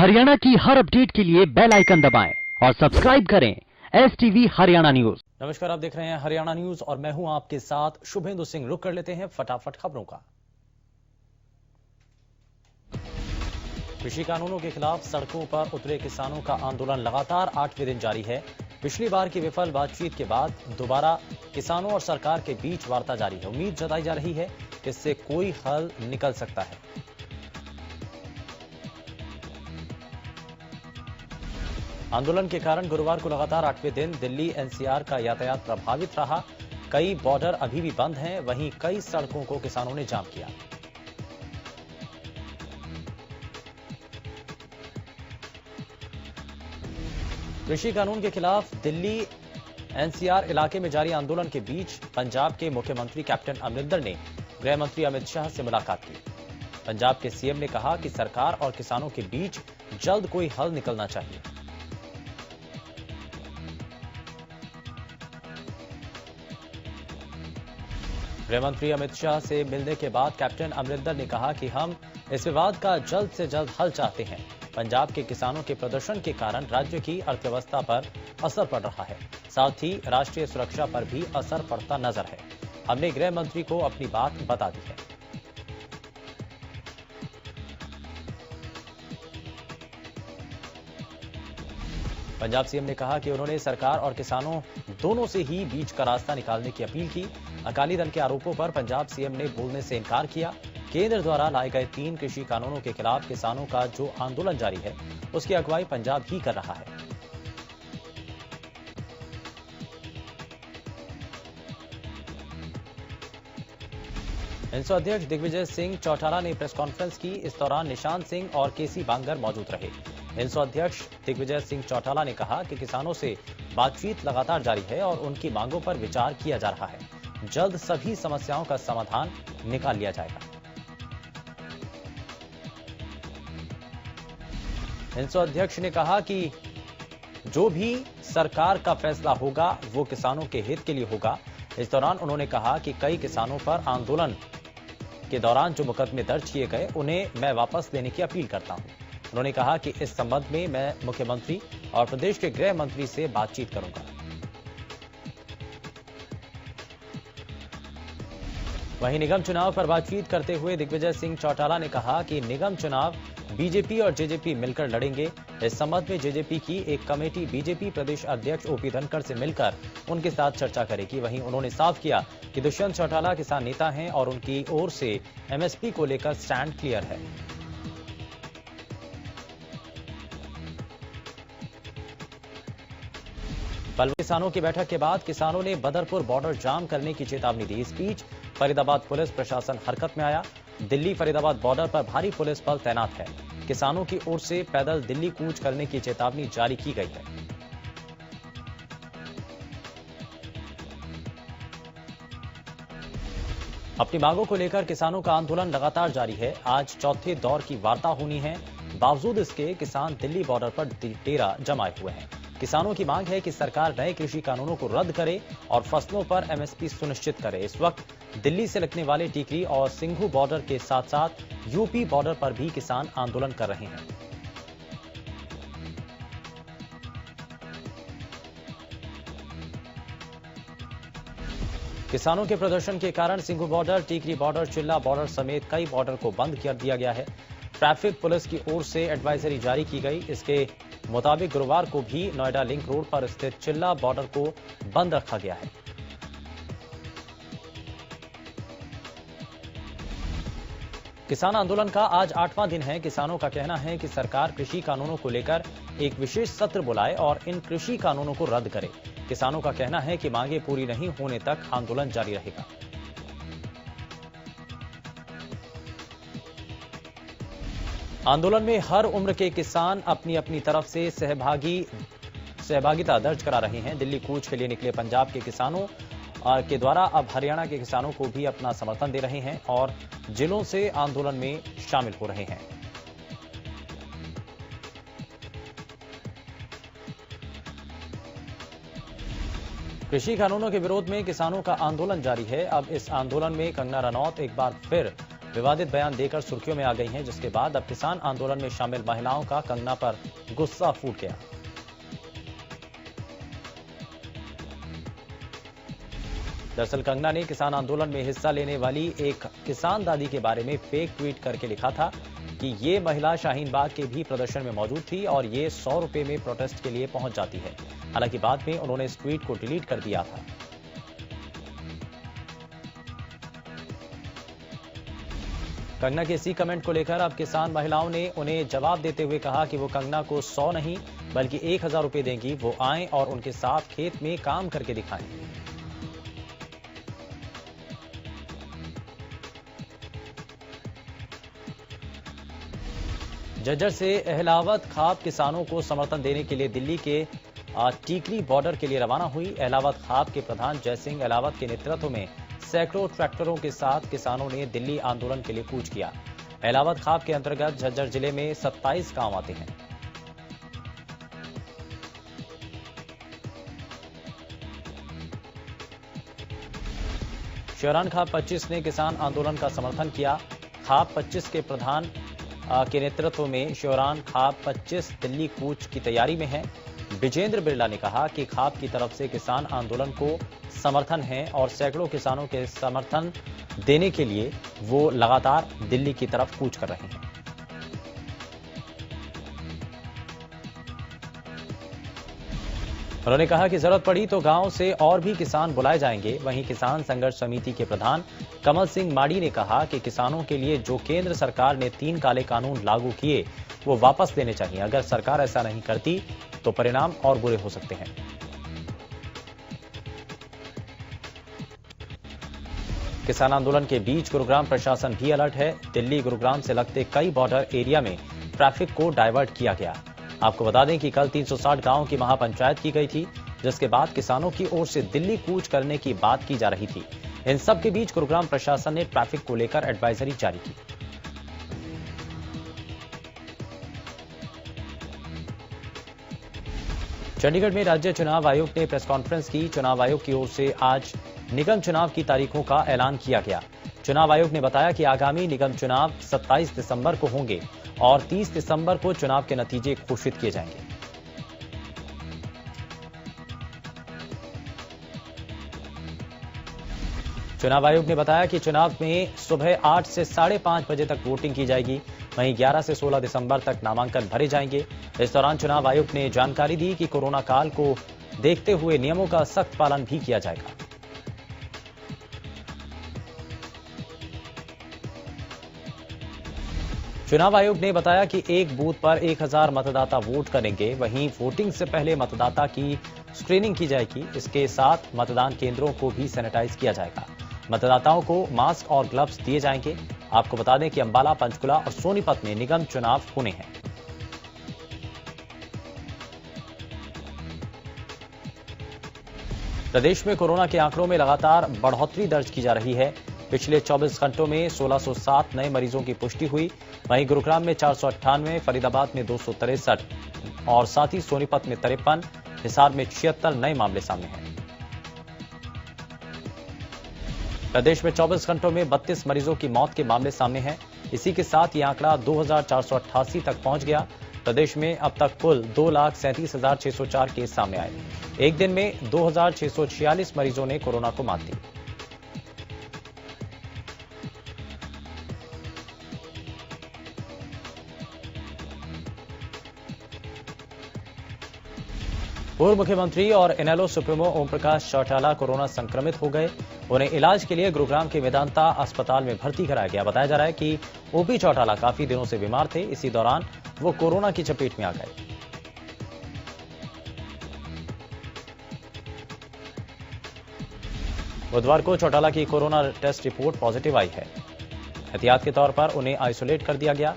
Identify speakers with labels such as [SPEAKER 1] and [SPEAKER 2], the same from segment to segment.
[SPEAKER 1] हरियाणा की हर अपडेट के लिए बेल आइकन दबाएं और सब्सक्राइब करें STV हरियाणा न्यूज।
[SPEAKER 2] नमस्कार, आप देख रहे हैं हरियाणा न्यूज और मैं हूं आपके साथ शुभेंदु सिंह। रुक कर लेते हैं फटाफट खबरों का। कृषि कानूनों के खिलाफ सड़कों पर उतरे किसानों का आंदोलन लगातार 8वें दिन जारी है। पिछली बार की विफल बातचीत के बाद दोबारा किसानों और सरकार के बीच वार्ता जारी है। उम्मीद जताई जा रही है कि इससे कोई हल निकल सकता है। आंदोलन के कारण गुरुवार को लगातार 8वें दिन दिल्ली NCR का यातायात प्रभावित रहा। कई बॉर्डर अभी भी बंद हैं, वहीं कई सड़कों को किसानों ने जाम किया। कृषि कानून के खिलाफ दिल्ली NCR इलाके में जारी आंदोलन के बीच पंजाब के मुख्यमंत्री कैप्टन अमरिंदर ने गृह मंत्री अमित शाह से मुलाकात की। पंजाब के CM ने कहा कि सरकार और किसानों के बीच जल्द कोई हल निकलना चाहिए। गृह मंत्री अमित शाह से मिलने के बाद कैप्टन अमरिंदर ने कहा कि हम इस विवाद का जल्द से जल्द हल चाहते हैं। पंजाब के किसानों के प्रदर्शन के कारण राज्य की अर्थव्यवस्था पर असर पड़ रहा है, साथ ही राष्ट्रीय सुरक्षा पर भी असर पड़ता नजर है। हमने गृह मंत्री को अपनी बात बता दी है। पंजाब CM ने कहा कि उन्होंने सरकार और किसानों दोनों से ही बीच का रास्ता निकालने की अपील की। अकाली दल के आरोपों पर पंजाब CM ने बोलने से इनकार किया। केंद्र द्वारा लाए गए 3 कृषि कानूनों के खिलाफ किसानों का जो आंदोलन जारी है, उसकी अगुवाई पंजाब ही कर रहा है। इंसो अध्यक्ष दिग्विजय सिंह चौटाला ने प्रेस कॉन्फ्रेंस की। इस दौरान निशांत सिंह और KC बांगर मौजूद रहे। इंसो अध्यक्ष दिग्विजय सिंह चौटाला ने कहा कि किसानों से बातचीत लगातार जारी है और उनकी मांगों पर विचार किया जा रहा है। जल्द सभी समस्याओं का समाधान निकाल लिया जाएगा। इंसो अध्यक्ष ने कहा कि जो भी सरकार का फैसला होगा वो किसानों के हित के लिए होगा। इस दौरान उन्होंने कहा कि कई किसानों पर आंदोलन के दौरान जो मुकदमे दर्ज किए गए उन्हें मैं वापस लेने की अपील करता हूं। उन्होंने कहा कि इस संबंध में मैं मुख्यमंत्री और प्रदेश के गृह मंत्री से बातचीत करूंगा। वहीं निगम चुनाव पर बातचीत करते हुए दिग्विजय सिंह चौटाला ने कहा कि निगम चुनाव BJP और JJP मिलकर लड़ेंगे। इस संबंध में JJP की एक कमेटी BJP प्रदेश अध्यक्ष OP धनखड़ से मिलकर उनके साथ चर्चा करेगी। वहीं उन्होंने साफ किया कि दुष्यंत चौटाला किसान नेता हैं और उनकी ओर से MSP को लेकर स्टैंड क्लियर है। पलवल किसानों की बैठक के बाद किसानों ने बदरपुर बॉर्डर जाम करने की चेतावनी दी। इस बीच फरीदाबाद पुलिस प्रशासन हरकत में आया। दिल्ली फरीदाबाद बॉर्डर पर भारी पुलिस बल तैनात है। किसानों की ओर से पैदल दिल्ली कूच करने की चेतावनी जारी की गई है। अपनी मांगों को लेकर किसानों का आंदोलन लगातार जारी है। आज चौथे दौर की वार्ता होनी है। बावजूद इसके किसान दिल्ली बॉर्डर पर डेरा जमाए हुए हैं। किसानों की मांग है कि सरकार नए कृषि कानूनों को रद्द करे और फसलों पर MSP सुनिश्चित करे। इस वक्त दिल्ली से लगने वाले टीकरी और सिंघू बॉर्डर के साथ साथ UP बॉर्डर पर भी किसान आंदोलन कर रहे हैं। किसानों के प्रदर्शन के कारण सिंघू बॉर्डर, टीकरी बॉर्डर, चिल्ला बॉर्डर समेत कई बॉर्डर को बंद कर दिया गया है। ट्रैफिक पुलिस की ओर से एडवाइजरी जारी की गई। इसके मुताबिक गुरुवार को भी नोएडा लिंक रोड पर स्थित चिल्ला बॉर्डर को बंद रखा गया है। किसान आंदोलन का आज 8वां दिन है। किसानों का कहना है कि सरकार कृषि कानूनों को लेकर एक विशेष सत्र बुलाए और इन कृषि कानूनों को रद्द करे। किसानों का कहना है कि मांगे पूरी नहीं होने तक आंदोलन जारी रहेगा। आंदोलन में हर उम्र के किसान अपनी अपनी तरफ से सहभागिता दर्ज करा रहे हैं। दिल्ली कूच के लिए निकले पंजाब के किसानों के द्वारा अब हरियाणा के किसानों को भी अपना समर्थन दे रहे हैं और जिलों से आंदोलन में शामिल हो रहे हैं। कृषि कानूनों के विरोध में किसानों का आंदोलन जारी है। अब इस आंदोलन में कंगना रनौत एक बार फिर विवादित बयान देकर सुर्खियों में आ गई हैं, जिसके बाद अब किसान आंदोलन में शामिल महिलाओं का कंगना पर गुस्सा फूट गया। दरअसल कंगना ने किसान आंदोलन में हिस्सा लेने वाली एक किसान दादी के बारे में फेक ट्वीट करके लिखा था कि ये महिला शाहीन बाग के भी प्रदर्शन में मौजूद थी और ये 100 रुपए में प्रोटेस्ट के लिए पहुंच जाती है। हालांकि बाद में उन्होंने इस ट्वीट को डिलीट कर दिया था। कंगना के इसी कमेंट को लेकर अब किसान महिलाओं ने उन्हें जवाब देते हुए कहा कि वो कंगना को 100 नहीं बल्कि 1000 रुपए देंगी। वो आए और उनके साथ खेत में काम करके दिखाएं। झज्जर से अहलावत खाप किसानों को समर्थन देने के लिए दिल्ली के टीकरी बॉर्डर के लिए रवाना हुई। अहलावत खाप के प्रधान जयसिंह अहलावत के नेतृत्व में सैकड़ों ट्रैक्टरों के साथ किसानों ने दिल्ली आंदोलन के लिए कूच किया। अहलावत खाप के अंतर्गत झज्जर जिले में 27 गांव आते हैं। शिवरान खाप 25 ने किसान आंदोलन का समर्थन किया। खाप 25 के प्रधान के नेतृत्व में शिवरान खाप 25 दिल्ली कूच की तैयारी में है। विजेंद्र बिरला ने कहा कि खाप की तरफ से किसान आंदोलन को समर्थन है और सैकड़ों किसानों के समर्थन देने के लिए वो लगातार दिल्ली की तरफ कूच कर रहे हैं। उन्होंने कहा कि जरूरत पड़ी तो गांव से और भी किसान बुलाए जाएंगे। वहीं किसान संघर्ष समिति के प्रधान कमल सिंह माड़ी ने कहा कि किसानों के लिए जो केंद्र सरकार ने 3 काले कानून लागू किए वो वापस लेने चाहिए। अगर सरकार ऐसा नहीं करती तो परिणाम और बुरे हो सकते हैं। किसान आंदोलन के बीच गुरुग्राम प्रशासन भी अलर्ट है। दिल्ली गुरुग्राम से लगते कई बॉर्डर एरिया में ट्रैफिक को डायवर्ट किया गया। आपको बता दें कि कल 360 गांवों की महापंचायत की गई थी, जिसके बाद किसानों की ओर से दिल्ली कूच करने की बात की जा रही थी। इन सब के बीच गुरुग्राम प्रशासन ने ट्रैफिक को लेकर एडवाइजरी जारी की। चंडीगढ़ में राज्य चुनाव आयोग ने प्रेस कॉन्फ्रेंस की। चुनाव आयोग की ओर से आज निगम चुनाव की तारीखों का ऐलान किया गया। चुनाव आयोग ने बताया कि आगामी निगम चुनाव 27 दिसंबर को होंगे और 30 दिसंबर को चुनाव के नतीजे घोषित किए जाएंगे। चुनाव आयोग ने बताया कि चुनाव में सुबह 8 से 5:30 बजे तक वोटिंग की जाएगी। वहीं 11 से 16 दिसंबर तक नामांकन भरे जाएंगे। इस दौरान चुनाव आयोग ने जानकारी दी कि कोरोना काल को देखते हुए नियमों का सख्त पालन भी किया जाएगा। चुनाव आयोग ने बताया कि एक बूथ पर 1000 मतदाता वोट करेंगे। वहीं वोटिंग से पहले मतदाता की स्क्रीनिंग की जाएगी। इसके साथ मतदान केंद्रों को भी सैनिटाइज किया जाएगा। मतदाताओं को मास्क और ग्लव्स दिए जाएंगे। आपको बता दें कि अंबाला, पंचकुला और सोनीपत में निगम चुनाव होने हैं। प्रदेश में कोरोना के आंकड़ों में लगातार बढ़ोतरी दर्ज की जा रही है। पिछले 24 घंटों में 1607 नए मरीजों की पुष्टि हुई। वहीं गुरुग्राम में 498, फरीदाबाद में 263 और साथ ही सोनीपत में 53, हिसार में 76 नए मामले सामने हैं। प्रदेश में 24 घंटों में 32 मरीजों की मौत के मामले सामने हैं। इसी के साथ ये आंकड़ा 2488 तक पहुंच गया। प्रदेश में अब तक कुल 2,37,604 केस सामने आए। एक दिन में 2,646 मरीजों ने कोरोना को मात दी। पूर्व मुख्यमंत्री और इनेलो सुप्रीमो ओम प्रकाश चौटाला कोरोना संक्रमित हो गए। उन्हें इलाज के लिए गुरुग्राम के मेदांता अस्पताल में भर्ती कराया गया। बताया जा रहा है कि ओपी चौटाला काफी दिनों से बीमार थे। इसी दौरान वो कोरोना की चपेट में आ गए। बुधवार को चौटाला की कोरोना टेस्ट रिपोर्ट पॉजिटिव आई है। एहतियात के तौर पर उन्हें आइसोलेट कर दिया गया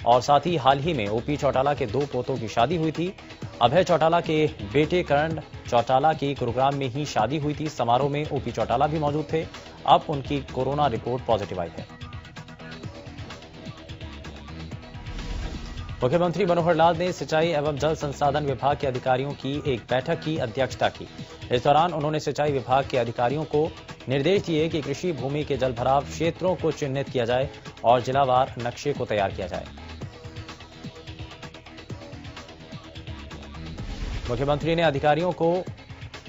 [SPEAKER 2] और साथ ही हाल ही में ओपी चौटाला के 2 पोतों की शादी हुई थी। अभय चौटाला के बेटे करण चौटाला की गुरुग्राम में ही शादी हुई थी। समारोह में ओपी चौटाला भी मौजूद थे। अब उनकी कोरोना रिपोर्ट पॉजिटिव आई है। मुख्यमंत्री मनोहर लाल ने सिंचाई एवं जल संसाधन विभाग के अधिकारियों की एक बैठक की अध्यक्षता की। इस दौरान उन्होंने सिंचाई विभाग के अधिकारियों को निर्देश दिए कि कृषि भूमि के जलभराव क्षेत्रों को चिन्हित किया जाए और जिलावार नक्शे को तैयार किया जाए। मुख्यमंत्री ने अधिकारियों को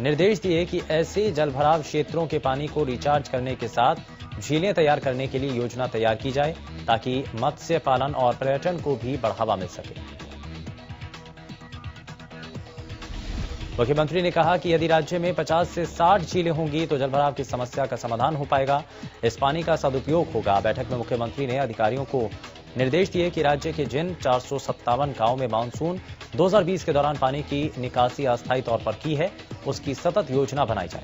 [SPEAKER 2] निर्देश दिए कि ऐसे जलभराव क्षेत्रों के पानी को रिचार्ज करने के साथ झीलें तैयार करने के लिए योजना तैयार की जाए ताकि मत्स्य पालन और पर्यटन को भी बढ़ावा मिल सके। मुख्यमंत्री ने कहा कि यदि राज्य में 50 से 60 झीलें होंगी तो जलभराव की समस्या का समाधान हो पाएगा, इस पानी का सदुपयोग होगा। बैठक में मुख्यमंत्री ने अधिकारियों को निर्देश दिए कि राज्य के जिन 457 गांवों में मानसून 2020 के दौरान पानी की निकासी अस्थायी तौर पर की है, उसकी सतत योजना बनाई जाए।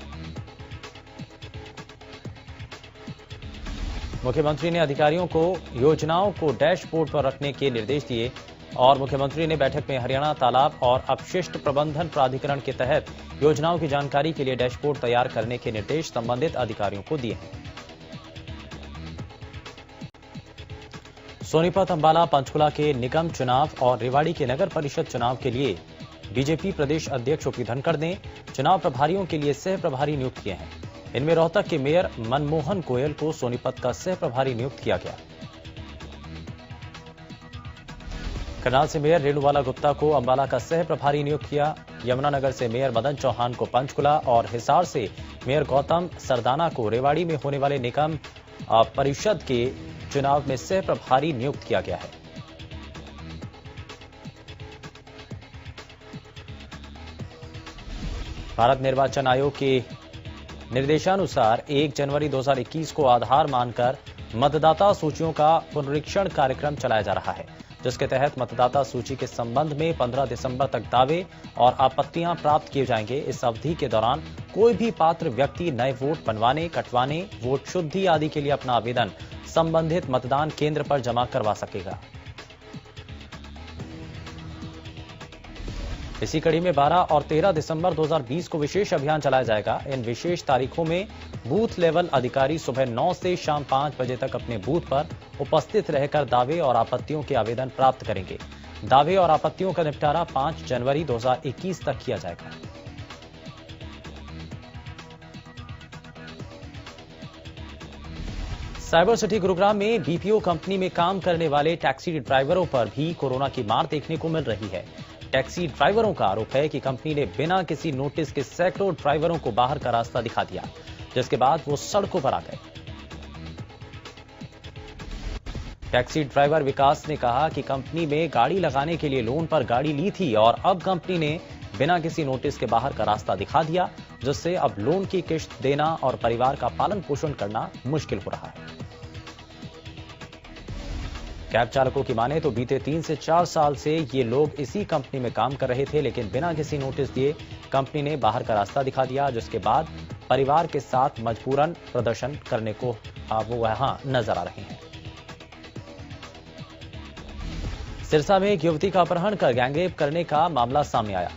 [SPEAKER 2] मुख्यमंत्री ने अधिकारियों को योजनाओं को डैशबोर्ड पर रखने के निर्देश दिए और मुख्यमंत्री ने बैठक में हरियाणा तालाब और अपशिष्ट प्रबंधन प्राधिकरण के तहत योजनाओं की जानकारी के लिए डैशबोर्ड तैयार करने के निर्देश संबंधित अधिकारियों को दिए हैं। सोनीपत, अंबाला, पंचकुला के निगम चुनाव और रेवाड़ी के नगर परिषद चुनाव के लिए बीजेपी प्रदेश अध्यक्ष ओपी धनखड़ ने चुनाव प्रभारियों के लिए सह प्रभारी नियुक्त किए हैं। इनमें रोहतक के मेयर मनमोहन गोयल को सोनीपत का सह प्रभारी नियुक्त किया गया। करनाल से मेयर रेणुबाला गुप्ता को अंबाला का सह प्रभारी नियुक्त किया। यमुनानगर से मेयर मदन चौहान को पंचकुला और हिसार से मेयर गौतम सरदाना को रेवाड़ी में होने वाले निगम परिषद के चुनाव में सह प्रभारी नियुक्त किया गया है। भारत निर्वाचन आयोग के निर्देशानुसार 1 जनवरी 2021 को आधार मानकर मतदाता सूचियों का पुनरीक्षण कार्यक्रम चलाया जा रहा है, जिसके तहत मतदाता सूची के संबंध में 15 दिसंबर तक दावे और आपत्तियां प्राप्त किए जाएंगे। इस अवधि के दौरान कोई भी पात्र व्यक्ति नए वोट बनवाने, कटवाने, वोट शुद्धि आदि के लिए अपना आवेदन संबंधित मतदान केंद्र पर जमा करवा सकेगा। इसी कड़ी में 12 और 13 दिसंबर 2020 को विशेष अभियान चलाया जाएगा। इन विशेष तारीखों में बूथ लेवल अधिकारी सुबह 9 से शाम 5 बजे तक अपने बूथ पर उपस्थित रहकर दावे और आपत्तियों के आवेदन प्राप्त करेंगे। दावे और आपत्तियों का निपटारा 5 जनवरी 2021 तक किया जाएगा। साइबर सिटी गुरुग्राम में बीपीओ कंपनी में काम करने वाले टैक्सी ड्राइवरों पर भी कोरोना की मार देखने को मिल रही है। टैक्सी ड्राइवरों का आरोप है कि कंपनी ने बिना किसी नोटिस के सैकड़ों ड्राइवरों को बाहर का रास्ता दिखा दिया, जिसके बाद वो सड़कों पर आ गए। टैक्सी ड्राइवर विकास ने कहा कि कंपनी में गाड़ी लगाने के लिए लोन पर गाड़ी ली थी और अब कंपनी ने बिना किसी नोटिस के बाहर का रास्ता दिखा दिया, जिससे अब लोन की किश्त देना और परिवार का पालन पोषण करना मुश्किल हो रहा है। कैब चालकों की माने तो बीते 3 से 4 साल से ये लोग इसी कंपनी में काम कर रहे थे, लेकिन बिना किसी नोटिस दिए कंपनी ने बाहर का रास्ता दिखा दिया, जिसके बाद परिवार के साथ मजबूरन प्रदर्शन करने को वो वहां नजर आ रहे हैं। सिरसा में एक युवती का अपहरण कर गैंगरेप करने का मामला सामने आया।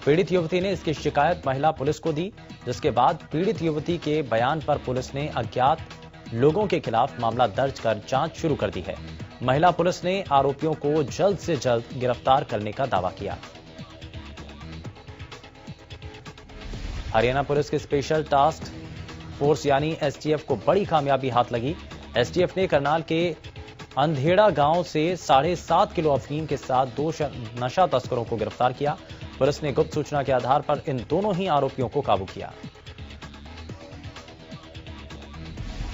[SPEAKER 2] पीड़ित युवती ने इसकी शिकायत महिला पुलिस को दी, जिसके बाद पीड़ित युवती के बयान पर पुलिस ने अज्ञात लोगों के खिलाफ मामला दर्ज कर जांच शुरू कर दी है। महिला पुलिस ने आरोपियों को जल्द से जल्द गिरफ्तार करने का दावा किया। हरियाणा पुलिस की स्पेशल टास्क फोर्स यानी एसटीएफ को बड़ी कामयाबी हाथ लगी। एसटीएफ ने करनाल के अंधेड़ा गांव से 7.5 किलो अफीम के साथ 2 नशा तस्करों को गिरफ्तार किया। पुलिस ने गुप्त सूचना के आधार पर इन दोनों ही आरोपियों को काबू किया।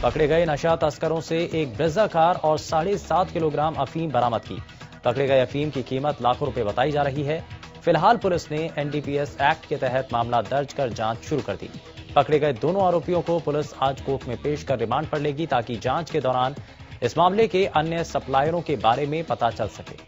[SPEAKER 2] पकड़े गए नशा तस्करों से एक ब्रेजा कार और 7.5 किलोग्राम अफीम बरामद की। पकड़े गए अफीम की कीमत लाखों रुपए बताई जा रही है। फिलहाल पुलिस ने एनडीपीएस एक्ट के तहत मामला दर्ज कर जांच शुरू कर दी। पकड़े गए दोनों आरोपियों को पुलिस आज कोर्ट में पेश कर रिमांड पर लेगी, ताकि जांच के दौरान इस मामले के अन्य सप्लायरों के बारे में पता चल सके।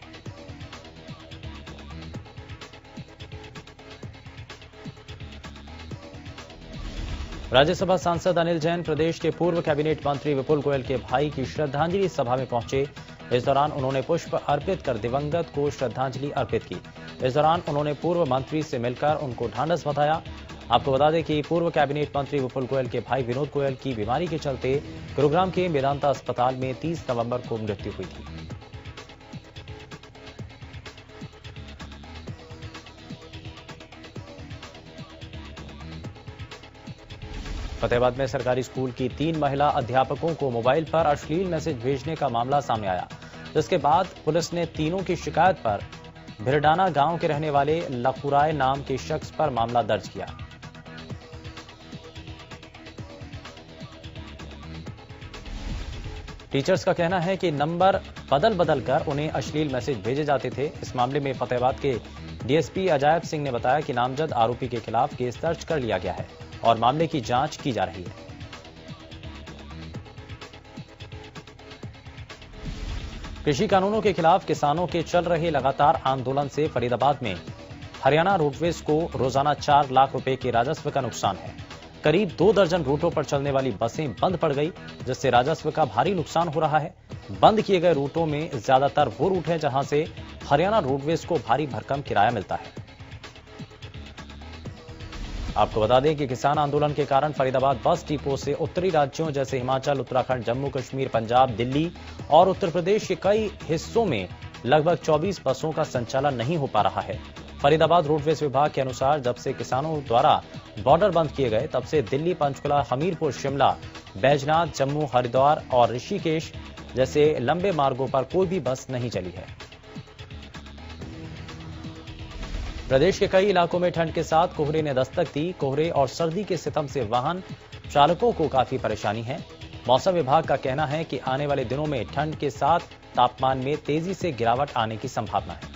[SPEAKER 2] राज्यसभा सांसद अनिल जैन प्रदेश के पूर्व कैबिनेट मंत्री विपुल गोयल के भाई की श्रद्धांजलि सभा में पहुंचे। इस दौरान उन्होंने पुष्प अर्पित कर दिवंगत को श्रद्धांजलि अर्पित की। इस दौरान उन्होंने पूर्व मंत्री से मिलकर उनको ढांढस बंधाया। आपको बता दें कि पूर्व कैबिनेट मंत्री विपुल गोयल के भाई विनोद गोयल की बीमारी के चलते गुरुग्राम के मेदांता अस्पताल में 30 नवंबर को मृत्यु हुई थी। फतेहाबाद में सरकारी स्कूल की 3 महिला अध्यापकों को मोबाइल पर अश्लील मैसेज भेजने का मामला सामने आया, जिसके बाद पुलिस ने तीनों की शिकायत पर भिरडाना गांव के रहने वाले लखुराय नाम के शख्स पर मामला दर्ज किया। टीचर्स का कहना है कि नंबर बदल कर उन्हें अश्लील मैसेज भेजे जाते थे। इस मामले में फतेहाबाद के डीएसपी अजायब सिंह ने बताया कि नामजद आरोपी के खिलाफ केस दर्ज कर लिया गया है और मामले की जांच की जा रही है। कृषि कानूनों के खिलाफ किसानों के चल रहे लगातार आंदोलन से फरीदाबाद में हरियाणा रोडवेज को रोजाना 4 लाख रुपए के राजस्व का नुकसान है। करीब 2 दर्जन रूटों पर चलने वाली बसें बंद पड़ गई, जिससे राजस्व का भारी नुकसान हो रहा है। बंद किए गए रूटों में ज्यादातर वो रूट हैं जहां से हरियाणा रोडवेज को भारी भरकम किराया मिलता है। आपको बता दें कि किसान आंदोलन के कारण फरीदाबाद बस डिपो से उत्तरी राज्यों जैसे हिमाचल, उत्तराखंड, जम्मू कश्मीर, पंजाब, दिल्ली और उत्तर प्रदेश के कई हिस्सों में लगभग 24 बसों का संचालन नहीं हो पा रहा है। फरीदाबाद रोडवेज विभाग के अनुसार जब से किसानों द्वारा बॉर्डर बंद किए गए, तब से दिल्ली, पंचकुला, हमीरपुर, शिमला, बैजनाथ, जम्मू, हरिद्वार और ऋषिकेश जैसे लंबे मार्गों पर कोई भी बस नहीं चली है। प्रदेश के कई इलाकों में ठंड के साथ कोहरे ने दस्तक दी। कोहरे और सर्दी के सितम से वाहन चालकों को काफी परेशानी है। मौसम विभाग का कहना है कि आने वाले दिनों में ठंड के साथ तापमान में तेजी से गिरावट आने की संभावना है।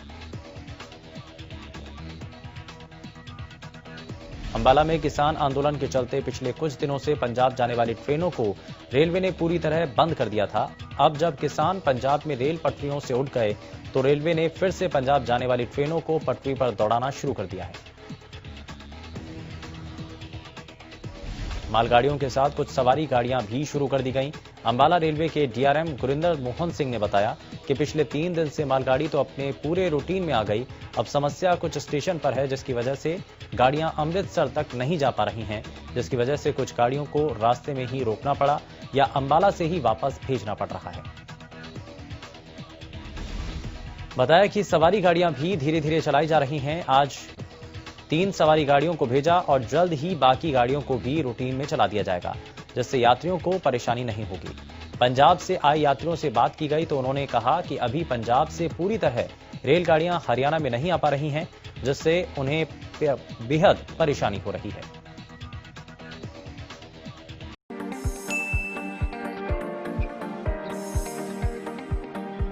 [SPEAKER 2] अंबाला में किसान आंदोलन के चलते पिछले कुछ दिनों से पंजाब जाने वाली ट्रेनों को रेलवे ने पूरी तरह बंद कर दिया था। अब जब किसान पंजाब में रेल पटरियों से उठ गए, तो रेलवे ने फिर से पंजाब जाने वाली ट्रेनों को पटरी पर दौड़ाना शुरू कर दिया है। मालगाड़ियों के साथ कुछ सवारी गाड़ियां भी शुरू कर दी गईं। अंबाला रेलवे के डीआरएम गुरिंदर मोहन सिंह ने बताया कि पिछले 3 दिन से मालगाड़ी तो अपने पूरे रूटीन में आ गई। अब समस्या कुछ स्टेशन पर है, जिसकी वजह से गाड़ियां अमृतसर तक नहीं जा पा रही हैं, जिसकी वजह से कुछ गाड़ियों को रास्ते में ही रोकना पड़ा या अंबाला से ही वापस भेजना पड़ रहा है। बताया कि सवारी गाड़ियां भी धीरे धीरे चलाई जा रही हैं। आज 3 सवारी गाड़ियों को भेजा और जल्द ही बाकी गाड़ियों को भी रूटीन में चला दिया जाएगा, जिससे यात्रियों को परेशानी नहीं होगी। पंजाब से आए यात्रियों से बात की गई तो उन्होंने कहा कि अभी पंजाब से पूरी तरह रेलगाड़ियां हरियाणा में नहीं आ पा रही हैं, जिससे उन्हें बेहद परेशानी हो रही है।